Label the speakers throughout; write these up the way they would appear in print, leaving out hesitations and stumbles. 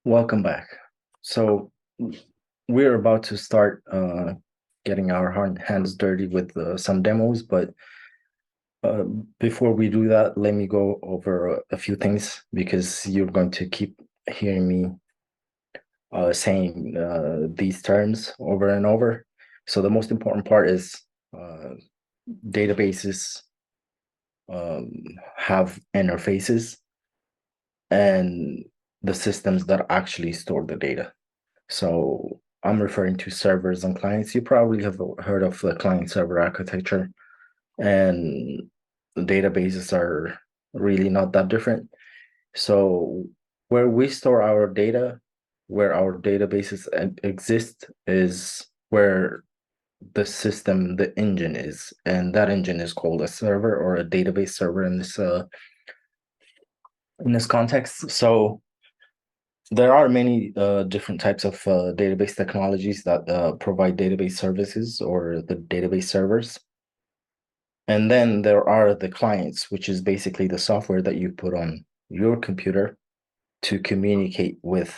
Speaker 1: Welcome back. So we're about to start getting our hands dirty with some demos, but uh, before we do that, let me go over a few things because you're going to keep hearing me saying these terms over and over. So the most important part is uh, databases have interfaces and the systems that actually store the data. So I'm referring to servers and clients. You probably have heard of the client server architecture, and the databases are really not that different. So where we store our data, where our databases exist, is where the system, the engine is, and that engine is called a server or a database server in this context. So there are many different types of database technologies that provide database services or the database servers. And then there are the clients, which is basically the software that you put on your computer to communicate with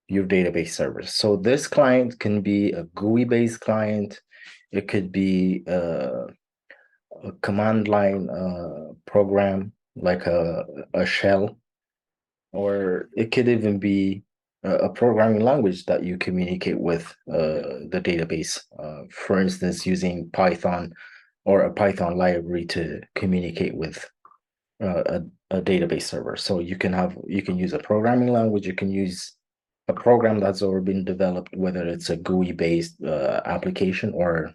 Speaker 1: your database servers. So this client can be a GUI-based client. It could be a command line program like a shell, or it could even be a programming language that you communicate with the database. For instance, using Python or a Python library to communicate with a database server. So you can use a programming language, you can use a program that's already been developed, whether it's a GUI based application or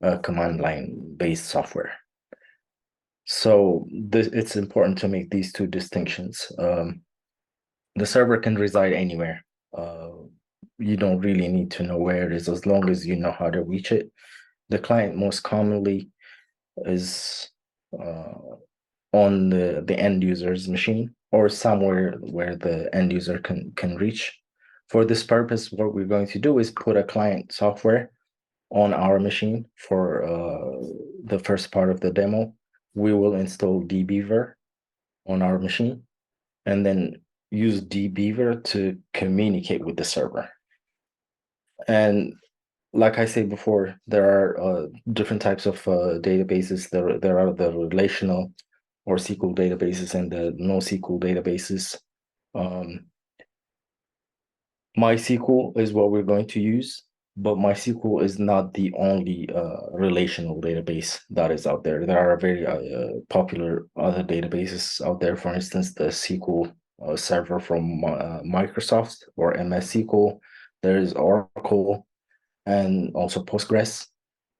Speaker 1: a command line based software. So it's important to make these two distinctions. The server can reside anywhere. Uh, you don't really need to know where it is as long as you know how to reach it. The client most commonly is on the end user's machine or somewhere where the end user can reach. For this purpose, what we're going to do is put a client software on our machine for the first part of the demo. We will install dbeaver on our machine and then use dbeaver to communicate with the server. And like I said before, there are different types of databases. There are the relational or SQL databases and the NoSQL databases. Um, MySQL is what we're going to use, but MySQL is not the only relational database that is out there. There are very popular other databases out there. For instance, the SQL server from Microsoft or MS SQL. There is Oracle and also Postgres.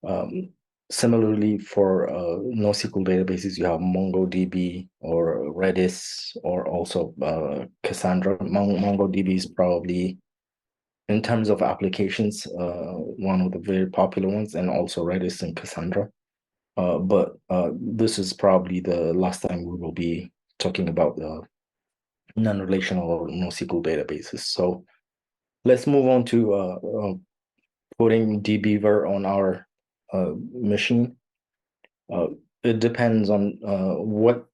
Speaker 1: Um, Similarly, for NoSQL databases, you have MongoDB or Redis or also Cassandra. MongoDB is probably, in terms of applications, one of the very popular ones, and also Redis and Cassandra. But this is probably the last time we will be talking about non-relational or NoSQL databases. So let's move on to putting dbeaver on our machine. It depends on what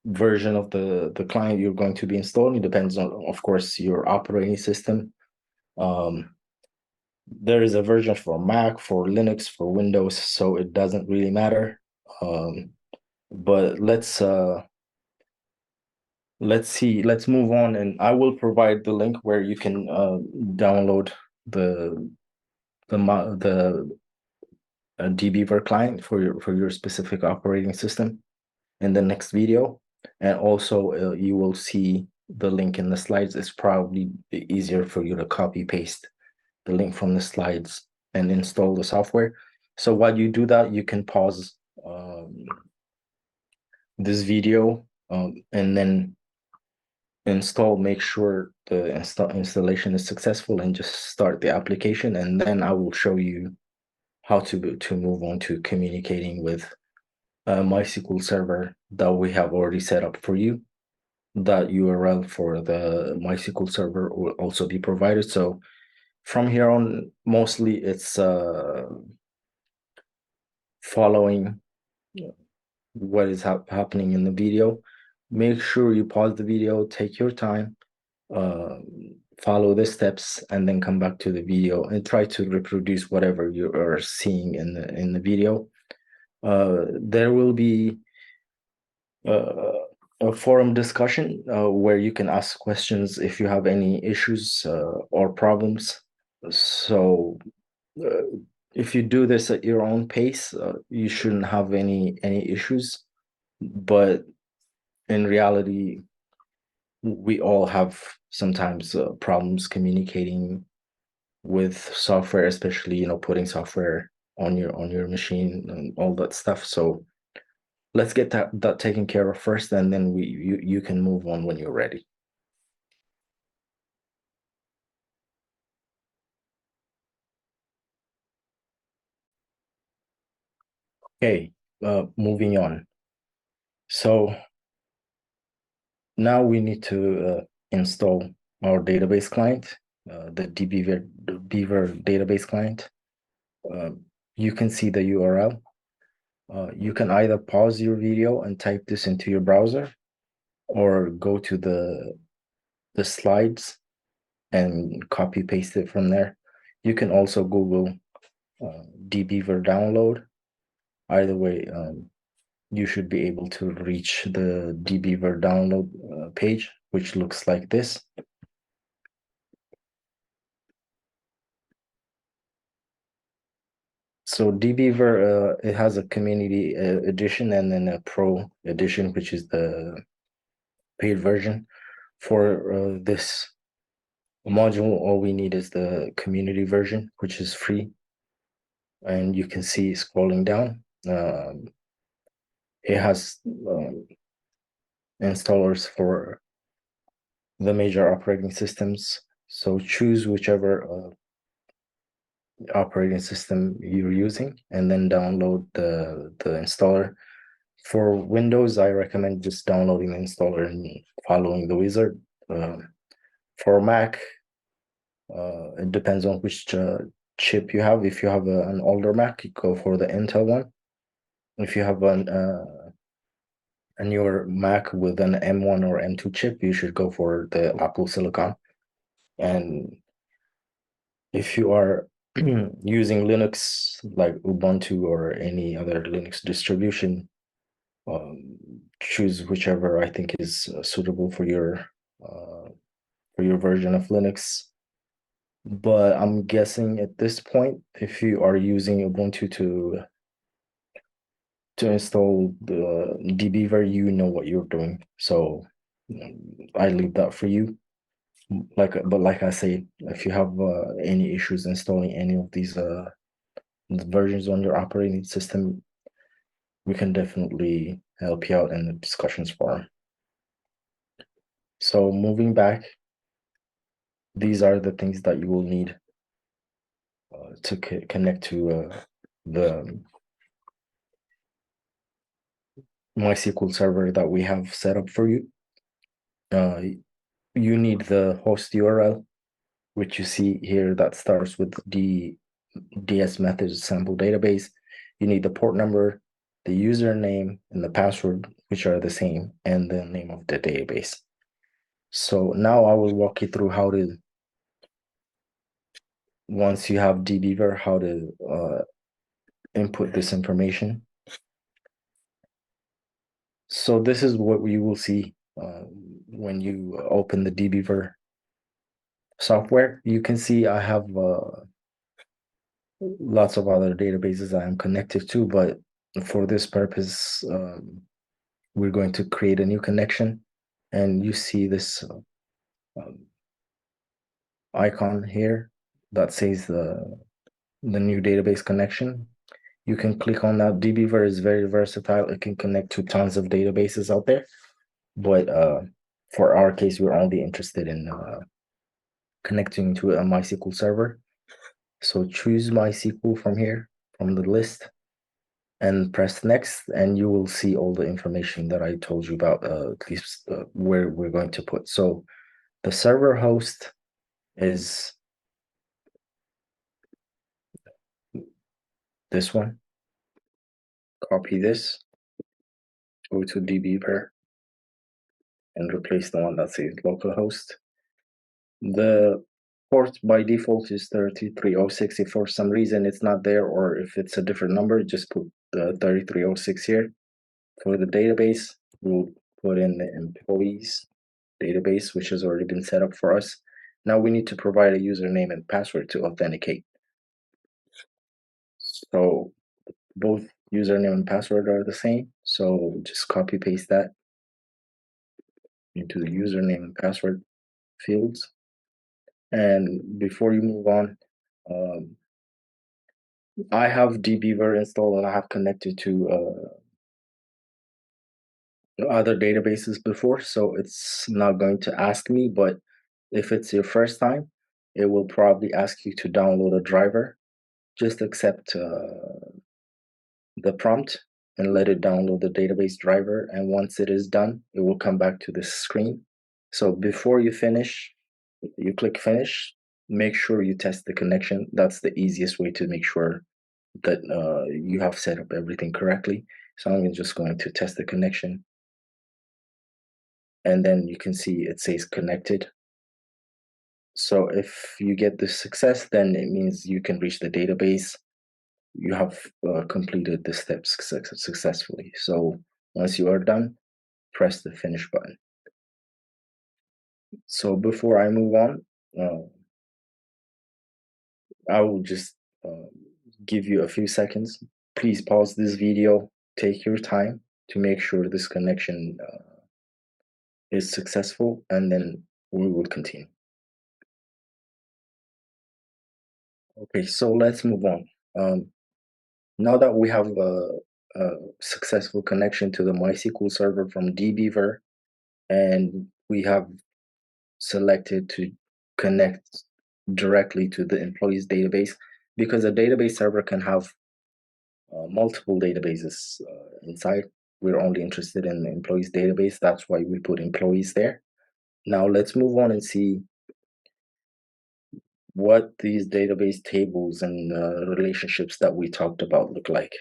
Speaker 1: version of the client you're going to be installing. It depends on, of course, your operating system. There is a version for Mac, for Linux, for Windows, so it doesn't really matter. But let's see. Let's move on, and I will provide the link where you can download the dbeaver client for your specific operating system in the next video. And also you will see the link in the slides. It's probably easier for you to copy paste the link from the slides and install the software. So while you do that, you can pause this video and then make sure the installation is successful, and just start the application. And then I will show you how to move on to communicating with a MySQL server that we have already set up for you. That URL for the MySQL server will also be provided. So from here on, mostly it's following what is happening in the video. Make sure you pause the video, take your time, follow the steps and then come back to the video and try to reproduce whatever you are seeing in the video. There will be a forum discussion where you can ask questions if you have any issues or problems. So uh, if you do this at your own pace, you shouldn't have any issues. But in reality, we all have sometimes problems communicating with software, especially putting software on your machine and all that stuff. So let's get that taken care of first, and then you can move on when you're ready. Okay, moving on. So now we need to install our database client, the Beaver database client. You can see the URL. You can either pause your video and type this into your browser, or go to the slides and copy paste it from there. You can also Google dbeaver download. Either way, you should be able to reach the dbeaver download page, which looks like this. So dbeaver, it has a community edition and then a pro edition, which is the paid version. For this module, all we need is the community version, which is free. And you can see scrolling down, it has installers for the major operating systems. So choose whichever operating system you're using and then download the installer. For Windows, I recommend just downloading the installer and following the wizard. For Mac, it depends on which chip you have. If you have an older Mac, you go for the Intel one. If you have a newer Mac with an M1 or M2 chip, you should go for the Apple Silicon. And if you are using Linux like Ubuntu or any other Linux distribution, choose whichever I think is suitable for your version of Linux. But I'm guessing at this point, if you are using Ubuntu to install the dbeaver, you know what you're doing. So I leave that for you. But like I say, if you have any issues installing any of these versions on your operating system, we can definitely help you out in the discussions forum. So moving back, these are the things that you will need to connect to the MySQL server that we have set up for you. You need the host URL, which you see here that starts with the DS methods sample database. You need the port number, the username, and the password, which are the same, and the name of the database. So now I will walk you through how to, once you have dbeaver, how to input this information. So this is what you will see when you open the dbeaver software. You can see I have lots of other databases I am connected to, but for this purpose, we're going to create a new connection, and you see this um, icon here that says the new database connection. You can click on that. dbeaver is very versatile. It can connect to tons of databases out there, but for our case, we're only interested in connecting to a MySQL server. So choose MySQL from here, from the list, and press next, and you will see all the information that I told you about, at least where we're going to put. So the server host is this one. Copy this, go to dbeaver, and replace the one that says localhost. The port by default is 3306. If for some reason it's not there, or if it's a different number, just put the 3306 here. For the database, we'll put in the employees database, which has already been set up for us. Now we need to provide a username and password to authenticate. So both username and password are the same. So just copy paste that into the username and password fields. And before you move on, I have dbeaver installed and I have connected to other databases before, so it's not going to ask me, but if it's your first time, it will probably ask you to download a driver. Just accept the prompt and let it download the database driver, and once it is done, it will come back to this screen. So before you finish, you click finish, make sure you test the connection. That's the easiest way to make sure that you have set up everything correctly. So I'm just going to test the connection, and then you can see it says connected. So if you get this success, then it means you can reach the database. You have completed the steps successfully. So once you are done, press the finish button. So before I move on, I will just uh, give you a few seconds. Please pause this video, take your time to make sure this connection is successful, and then we will continue. Okay, so let's move on. Now that we have a successful connection to the MySQL server from dbeaver, and we have selected to connect directly to the employees database, because a database server can have multiple databases inside. We're only interested in the employees database. That's why we put employees there. Now let's move on and see what these database tables and relationships that we talked about look like.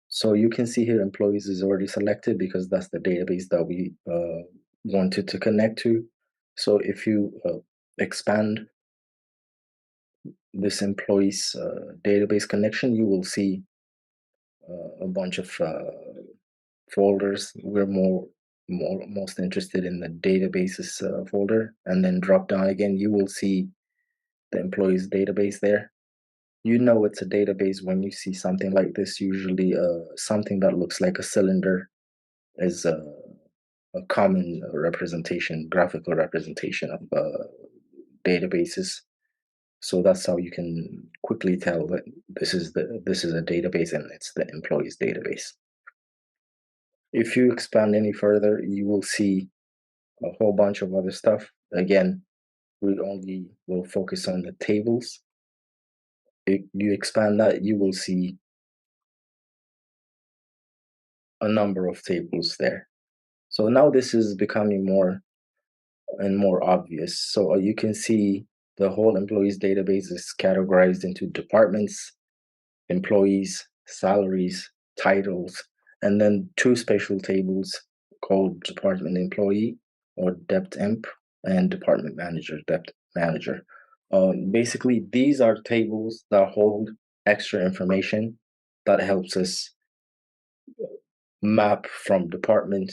Speaker 1: So you can see here employees is already selected because that's the database that we wanted to connect to. So if you expand this employees database connection, you will see a bunch of folders. We're most interested in the databases folder, and then drop down again, you will see the employees database there. You know it's a database when you see something like this. Usually something that looks like a cylinder is a common representation, graphical representation of databases. So that's how you can quickly tell that this is a database and it's the employees database. If you expand any further, you will see a whole bunch of other stuff. Again, we only will focus on the tables. If you expand that, you will see a number of tables there. So now this is becoming more and more obvious. So you can see the whole employees database is categorized into departments, employees, salaries, titles, and then two special tables called department employee or dept emp and department manager, dept manager. Basically, these are tables that hold extra information that helps us map from department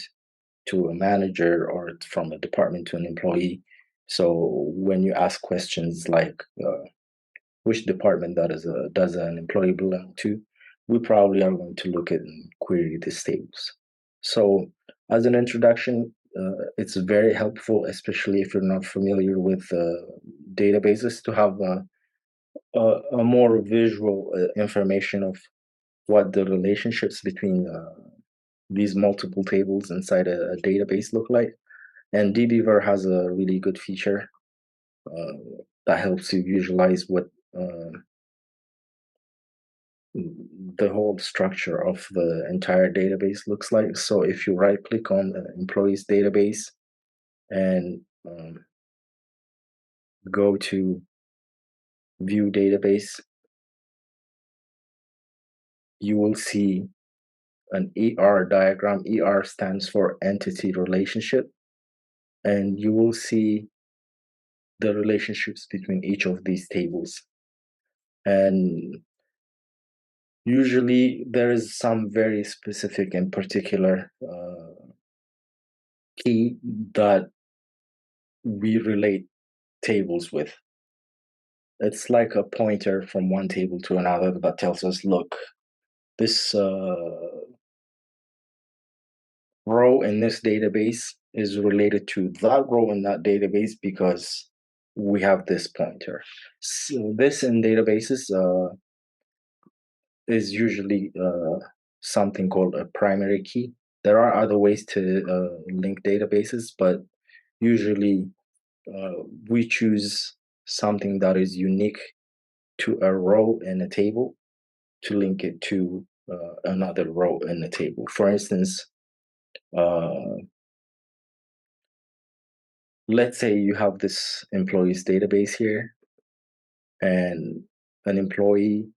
Speaker 1: to a manager or from a department to an employee. So when you ask questions like which department does an employee belong to, we probably are going to look at and query these tables. So as an introduction, it's very helpful, especially if you're not familiar with databases, to have a more visual information of what the relationships between these multiple tables inside a database look like. And dbeaver has a really good feature uh, that helps you visualize what the whole structure of the entire database looks like. So if you right click on the employees database and go to view database, you will see an ER diagram. ER stands for entity relationship. and you will see the relationships between each of these tables. And usually there is some very specific and particular key that we relate tables with. It's like a pointer from one table to another that tells us, look, this row in this database is related to that row in that database because we have this pointer. So this in databases is usually something called a primary key. There are other ways to link databases, but usually we choose something that is unique to a row in a table to link it to another row in the table. For instance, uh, let's say you have this employees database here, and an employee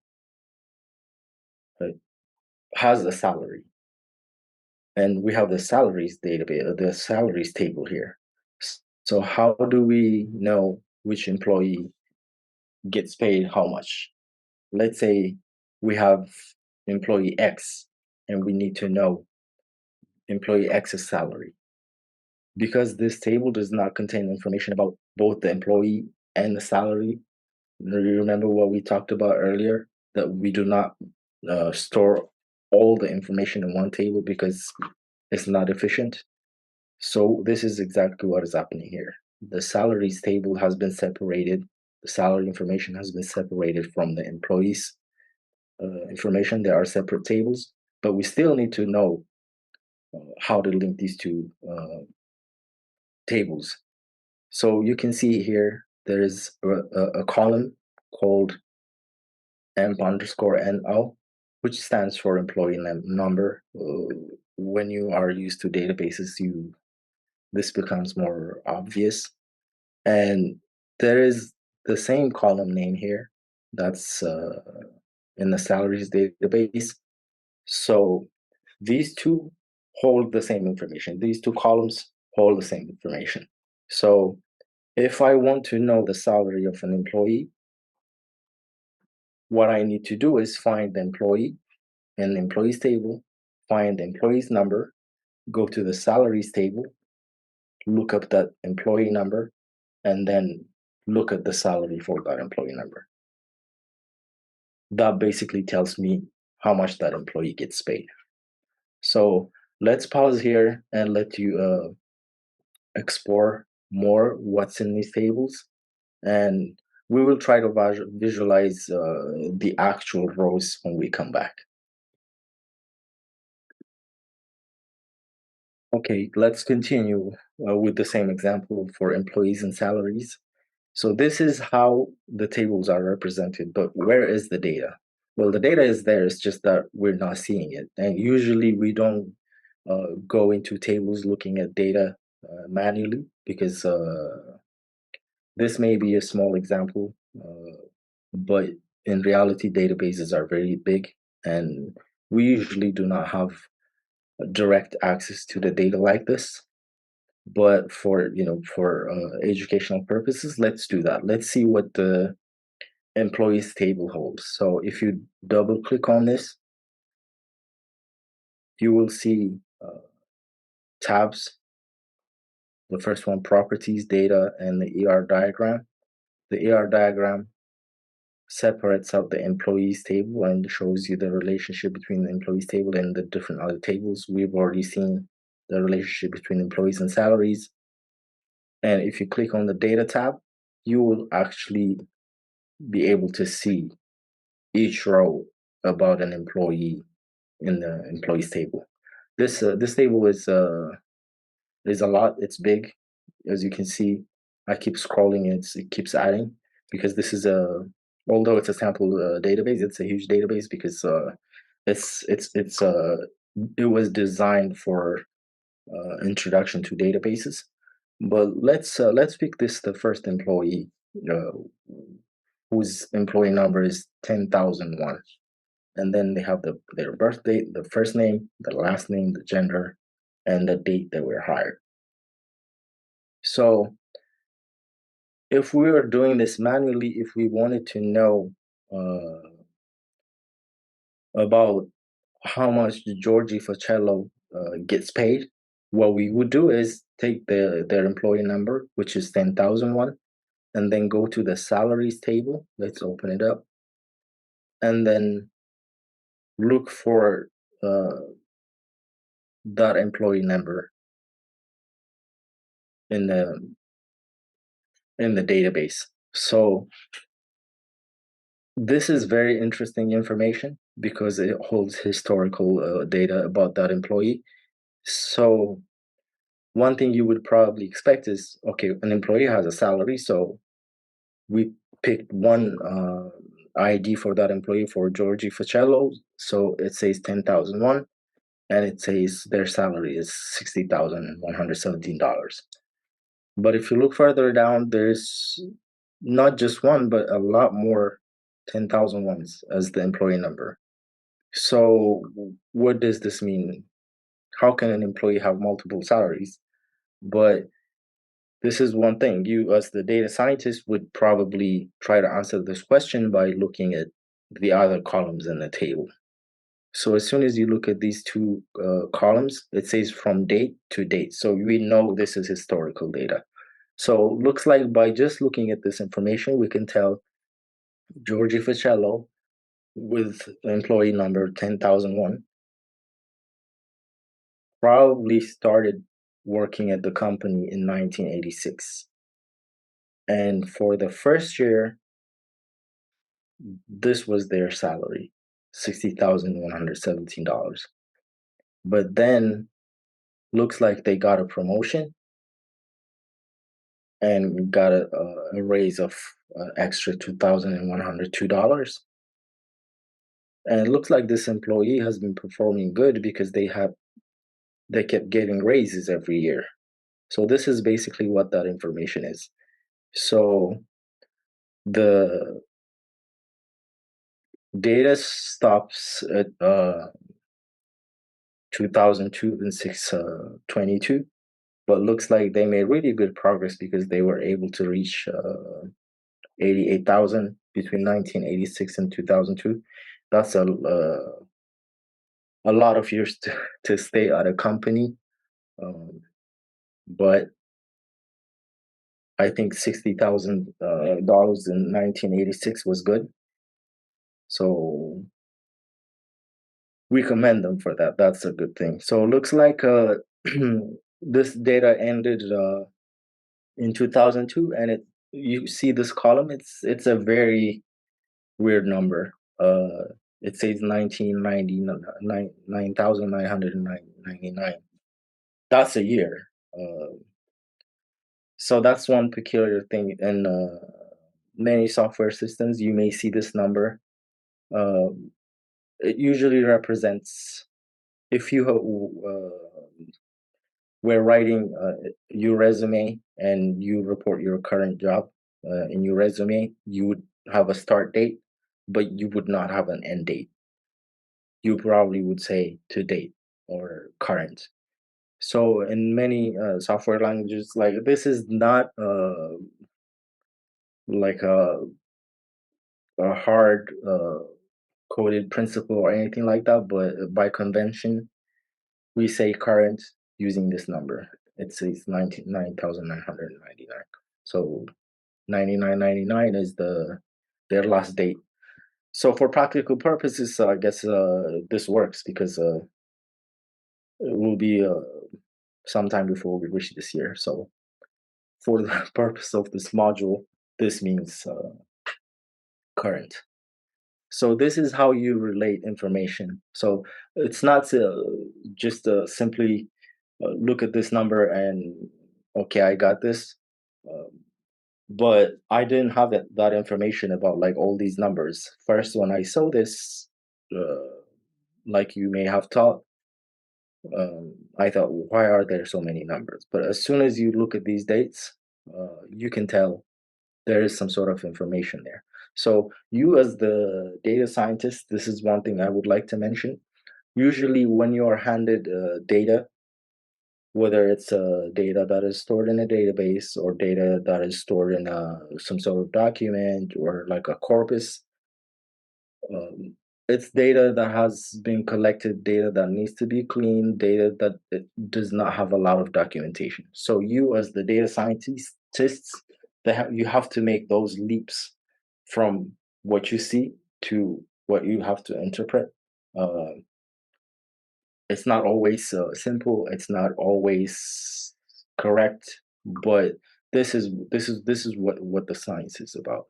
Speaker 1: uh, has a salary, and we have the salaries database, the salaries table here. So how do we know which employee gets paid how much? Let's say we have employee X, and we need to know employee X's salary. Because this table does not contain information about both the employee and the salary. You remember what we talked about earlier, that we do not store all the information in one table because it's not efficient. So this is exactly what is happening here. The salaries table has been separated. The salary information has been separated from the employees information. There are separate tables, but we still need to know how to link these two tables. So you can see here, there is a column called emp_no, which stands for employee number. When you are used to databases, this becomes more obvious. And there is the same column name here that's in the salaries database. So these two hold the same information. These two columns hold the same information. So if I want to know the salary of an employee, what I need to do is find the employee in the employees table, find the employee's number, go to the salaries table, look up that employee number, and then look at the salary for that employee number. That basically tells me how much that employee gets paid. So let's pause here and let you explore more what's in these tables, and we will try to visualize the actual rows when we come back. Okay, let's continue with the same example for employees and salaries. So this is how the tables are represented, but where is the data? Well, the data is there, it's just that we're not seeing it. And usually we don't go into tables looking at data manually because this may be a small example, but in reality, databases are very big, and we usually do not have direct access to the data like this. But for educational purposes, let's do that. Let's see what the employees table holds. So if you double click on this, you will see tabs. The first one, properties, data, and the ER diagram. The ER diagram separates out the employees table and shows you the relationship between the employees table and the different other tables. We've already seen the relationship between employees and salaries. And if you click on the data tab, you will actually be able to see each row about an employee in the employees table. This table is a lot. It's big, as you can see. I keep scrolling, and it keeps adding because this is although it's a sample database, it's a huge database because it's it was designed for introduction to databases. But let's pick the first employee uh, whose employee number is 10,001, and then they have their birth date, the first name, the last name, the gender, and the date they were hired. So if we were doing this manually, if we wanted to know about how much Georgie Facello gets paid, what we would do is take their employee number, which is 10,001, and then go to the salaries table. Let's open it up, and then look for uh, that employee number in the database. So this is very interesting information because it holds historical data about that employee. So one thing you would probably expect is, okay, an employee has a salary, so we picked one ID for that employee for Georgie Facello, so it says 10,001, and it says their salary is $60,117. But if you look further down, there's not just one, but a lot more 10,001s as the employee number. So what does this mean? How can an employee have multiple salaries? But this is one thing. You, as the data scientist, would probably try to answer this question by looking at the other columns in the table. So as soon as you look at these two columns, it says from date to date. So we know this is historical data. So looks like by just looking at this information, we can tell Georgie Ficello with employee number 10,001 probably started working at the company in 1986. And for the first year, this was their salary, $60,117. But then looks like they got a promotion and got a raise of extra $2,102. And it looks like this employee has been performing good because they kept getting raises every year. So this is basically what that information is. So the data stops at 2002 and 622, but looks like they made really good progress because they were able to reach 88,000 between 1986 and 2002. That's a lot of years to stay at a company. But I think $60,000 in 1986 was good. So we commend them for that. That's a good thing. So it looks like this data ended in 2002, and you see this column. It's a very weird number. It says 9,999. That's a year. So that's one peculiar thing in many software systems. You may see this number. It usually represents if you were writing your resume and you report your current job in your resume, you would have a start date, but you would not have an end date. You probably would say to date or current. So in many software languages, like this is not like a hard coded principle or anything like that, but by convention, we say current using this number. It says 99,999. So 9999 is their last date. So for practical purposes, I guess this works because it will be sometime before we reach this year. So for the purpose of this module, this means current. So this is how you relate information. So it's not just simply look at this number and okay, I got this. Um, but I didn't have that information about like all these numbers. First, when I saw this, like you may have thought, I thought, why are there so many numbers? But as soon as you look at these dates, you can tell there is some sort of information there. So you as the data scientist, this is one thing I would like to mention. Usually when you are handed data, whether it's data that is stored in a database or data that is stored in some sort of document or like a corpus. Um, it's data that has been collected, data that needs to be cleaned, data that it does not have a lot of documentation. So you, as the data scientists, you have to make those leaps from what you see to what you have to interpret. Uh, it's not always simple. It's not always correct, but this is what the science is about.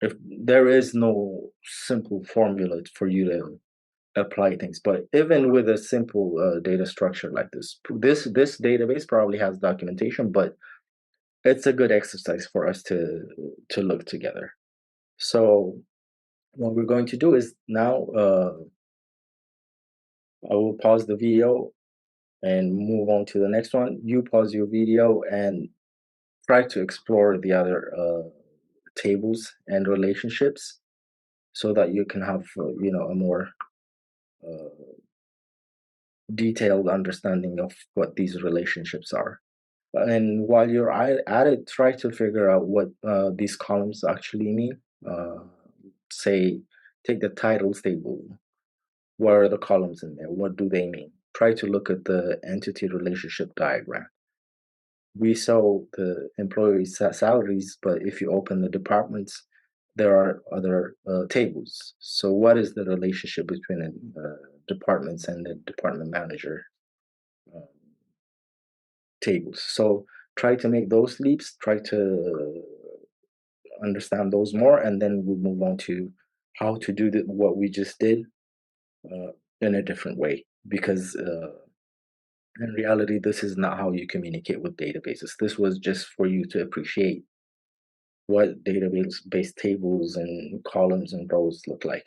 Speaker 1: If there is no simple formula for you to apply things, but even with a simple data structure like this database probably has documentation, but it's a good exercise for us to look together. So what we're going to do is now I will pause the video and move on to the next one. You pause your video and try to explore the other tables and relationships so that you can have a more uh, detailed understanding of what these relationships are. And while you're at it, try to figure out what these columns actually mean. Uh, say, take the titles table. What are the columns in there? What do they mean? Try to look at the entity relationship diagram. We saw the employees' salaries, but if you open the departments, there are other tables. So, what is the relationship between departments and the department manager uh, tables? So, try to make those leaps. Try to understand those more, and then we'll move on to how to do what we just did uh, in a different way. Because in reality, this is not how you communicate with databases. This was just for you to appreciate what database-based tables and columns and rows look like.